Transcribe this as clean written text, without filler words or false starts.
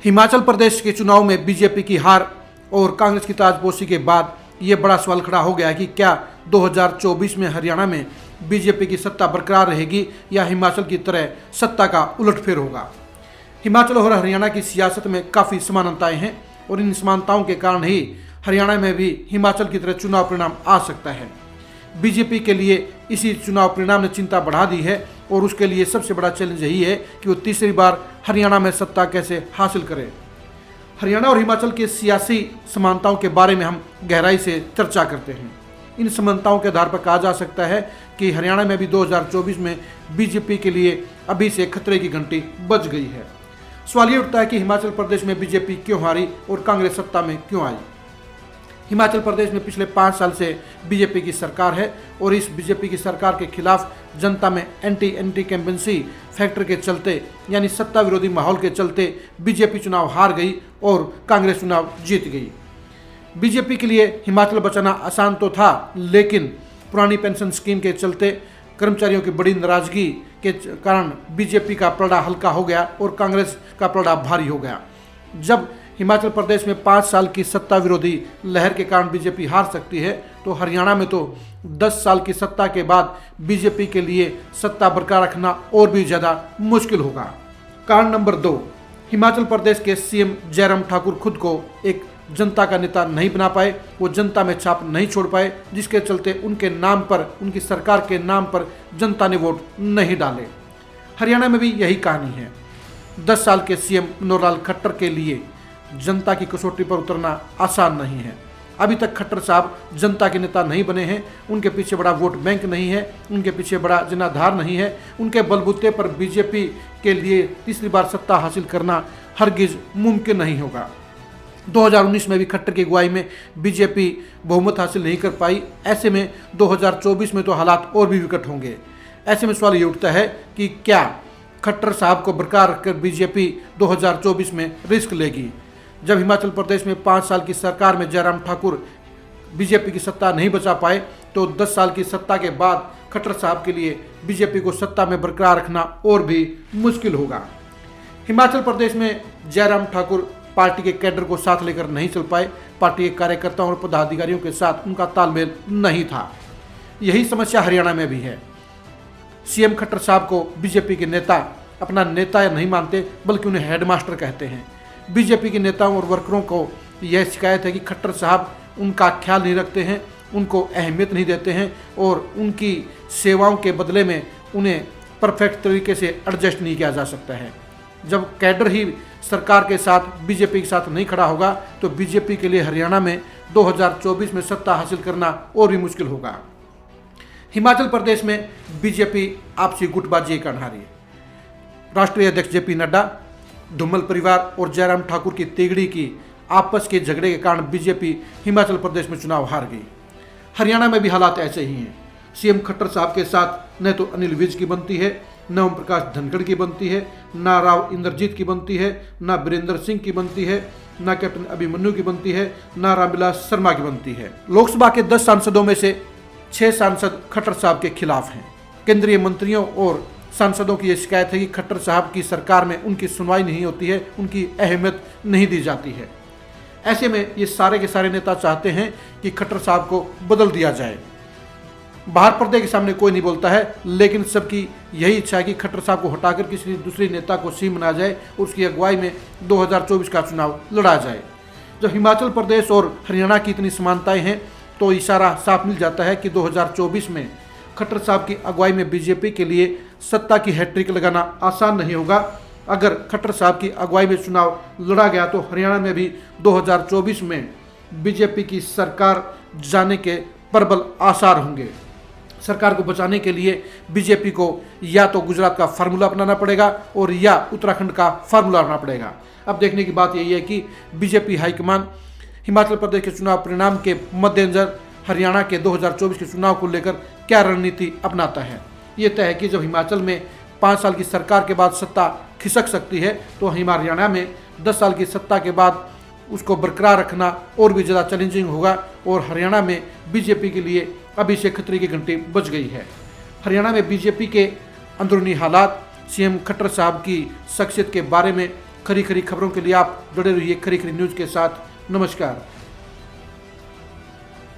हिमाचल प्रदेश के चुनाव में बीजेपी की हार और कांग्रेस की ताजपोशी के बाद ये बड़ा सवाल खड़ा हो गया है कि क्या 2024 में हरियाणा में बीजेपी की सत्ता बरकरार रहेगी या हिमाचल की तरह सत्ता का उलटफेर होगा। हिमाचल और हरियाणा की सियासत में काफ़ी समानताएं हैं और इन समानताओं के कारण ही हरियाणा में भी हिमाचल की तरह चुनाव परिणाम आ सकता है। बीजेपी के लिए इसी चुनाव परिणाम ने चिंता बढ़ा दी है और उसके लिए सबसे बड़ा चैलेंज यही है कि वो तीसरी बार हरियाणा में सत्ता कैसे हासिल करे। हरियाणा और हिमाचल के सियासी समानताओं के बारे में हम गहराई से चर्चा करते हैं। इन समानताओं के आधार पर कहा जा सकता है कि हरियाणा में भी 2024 में बीजेपी के लिए अभी से खतरे की घंटी बज गई है। सवाल ये उठता है कि हिमाचल प्रदेश में बीजेपी क्यों हारी और कांग्रेस सत्ता में क्यों आई। हिमाचल प्रदेश में पिछले 5 साल से बीजेपी की सरकार है और इस बीजेपी की सरकार के खिलाफ जनता में एंटी इनकम्बेंसी फैक्टर के चलते यानी सत्ता विरोधी माहौल के चलते बीजेपी चुनाव हार गई और कांग्रेस चुनाव जीत गई। बीजेपी के लिए हिमाचल बचाना आसान तो था, लेकिन पुरानी पेंशन स्कीम के चलते कर्मचारियों की बड़ी नाराजगी के कारण बीजेपी का पलड़ा हल्का हो गया और कांग्रेस का पलड़ा भारी हो गया। जब हिमाचल प्रदेश में 5 साल की सत्ता विरोधी लहर के कारण बीजेपी हार सकती है, तो हरियाणा में तो 10 साल की सत्ता के बाद बीजेपी के लिए सत्ता बरकरार रखना और भी ज़्यादा मुश्किल होगा। कारण नंबर 2, हिमाचल प्रदेश के सीएम जयराम ठाकुर खुद को एक जनता का नेता नहीं बना पाए, वो जनता में छाप नहीं छोड़ पाए, जिसके चलते उनके नाम पर, उनकी सरकार के नाम पर जनता ने वोट नहीं डाले। हरियाणा में भी यही कहानी है। 10 साल के सीएम मनोहर लाल खट्टर के लिए जनता की कसौटी पर उतरना आसान नहीं है। अभी तक खट्टर साहब जनता के नेता नहीं बने हैं, उनके पीछे बड़ा वोट बैंक नहीं है, उनके पीछे बड़ा जनाधार नहीं है। उनके बलबूते पर बीजेपी के लिए तीसरी बार सत्ता हासिल करना हरगिज मुमकिन नहीं होगा। 2019 में भी खट्टर की अगुवाई में बीजेपी बहुमत हासिल नहीं कर पाई। ऐसे में 2024 में तो हालात और भी विकट होंगे। ऐसे में सवाल ये उठता है कि क्या खट्टर साहब को बरकरार रखकर बीजेपी 2024 में रिस्क लेगी। जब हिमाचल प्रदेश में 5 साल की सरकार में जयराम ठाकुर बीजेपी की सत्ता नहीं बचा पाए, तो 10 साल की सत्ता के बाद खट्टर साहब के लिए बीजेपी को सत्ता में बरकरार रखना और भी मुश्किल होगा। हिमाचल प्रदेश में जयराम ठाकुर पार्टी के कैडर को साथ लेकर नहीं चल पाए। पार्टी के कार्यकर्ताओं और पदाधिकारियों के साथ उनका तालमेल नहीं था। यही समस्या हरियाणा में भी है। सीएम खट्टर साहब को बीजेपी के नेता अपना नेता नहीं मानते, बल्कि उन्हें हेडमास्टर कहते हैं। बीजेपी के नेताओं और वर्करों को यह शिकायत है कि खट्टर साहब उनका ख्याल नहीं रखते हैं, उनको अहमियत नहीं देते हैं और उनकी सेवाओं के बदले में उन्हें परफेक्ट तरीके से एडजस्ट नहीं किया जा सकता है। जब कैडर ही सरकार के साथ बीजेपी के साथ नहीं खड़ा होगा, तो बीजेपी के लिए हरियाणा में 2024 में सत्ता हासिल करना और भी मुश्किल होगा। हिमाचल प्रदेश में बीजेपी आपसी गुटबाजी कर रही है। राष्ट्रीय अध्यक्ष जेपी नड्डा, धूमल परिवार और जयराम ठाकुर की तिगड़ी की आपस के झगड़े के कारण बीजेपी हिमाचल प्रदेश में चुनाव हार गई। हरियाणा में भी हालात ऐसे ही हैं। सीएम खट्टर साहब के साथ न तो अनिल विज की बनती है, न ओम प्रकाश धनखड़ की बनती है, न राव इंद्रजीत की बनती है, न बीरेंद्र सिंह की बनती है, न कैप्टन अभिमन्यु की बनती है, न रामविलास शर्मा की बनती है। लोकसभा के 10 सांसदों में से 6 सांसद खट्टर साहब के खिलाफ हैं। केंद्रीय मंत्रियों और सांसदों की यह शिकायत है कि खट्टर साहब की सरकार में उनकी सुनवाई नहीं होती है, उनकी अहमियत नहीं दी जाती है। ऐसे में ये सारे के सारे नेता चाहते हैं कि खट्टर साहब को बदल दिया जाए। बाहर पर्दे के सामने कोई नहीं बोलता है, लेकिन सबकी यही इच्छा है कि खट्टर साहब को हटाकर किसी दूसरी नेता को सीएम बनाया जाए और उसकी अगुवाई में 2024 का चुनाव लड़ा जाए। जब हिमाचल प्रदेश और हरियाणा की इतनी समानताएं हैं, तो इशारा साफ मिल जाता है कि 2024 में खट्टर साहब की अगुवाई में बीजेपी के लिए सत्ता की हैट्रिक लगाना आसान नहीं होगा। अगर खट्टर साहब की अगुवाई में चुनाव लड़ा गया, तो हरियाणा में भी 2024 में बीजेपी की सरकार जाने के प्रबल आसार होंगे। सरकार को बचाने के लिए बीजेपी को या तो गुजरात का फार्मूला अपनाना पड़ेगा और या उत्तराखंड का फार्मूला अपनाना पड़ेगा। अब देखने की बात यही है कि बीजेपी हाईकमान हिमाचल प्रदेश के चुनाव परिणाम के मद्देनजर हरियाणा के 2024 के चुनाव को लेकर क्या रणनीति अपनाता है। ये तय है कि जब हिमाचल में 5 साल की सरकार के बाद सत्ता खिसक सकती है, तो हरियाणा में 10 साल की सत्ता के बाद उसको बरकरार रखना और भी ज़्यादा चैलेंजिंग होगा और हरियाणा में बीजेपी के लिए अभी से खतरे की घंटी बज गई है। हरियाणा में बीजेपी के अंदरूनी हालात, सीएम खट्टर साहब की शख्सियत के बारे में खरी खरी खबरों के लिए आप जुड़े रहिए खरी खरी न्यूज़ के साथ। नमस्कार।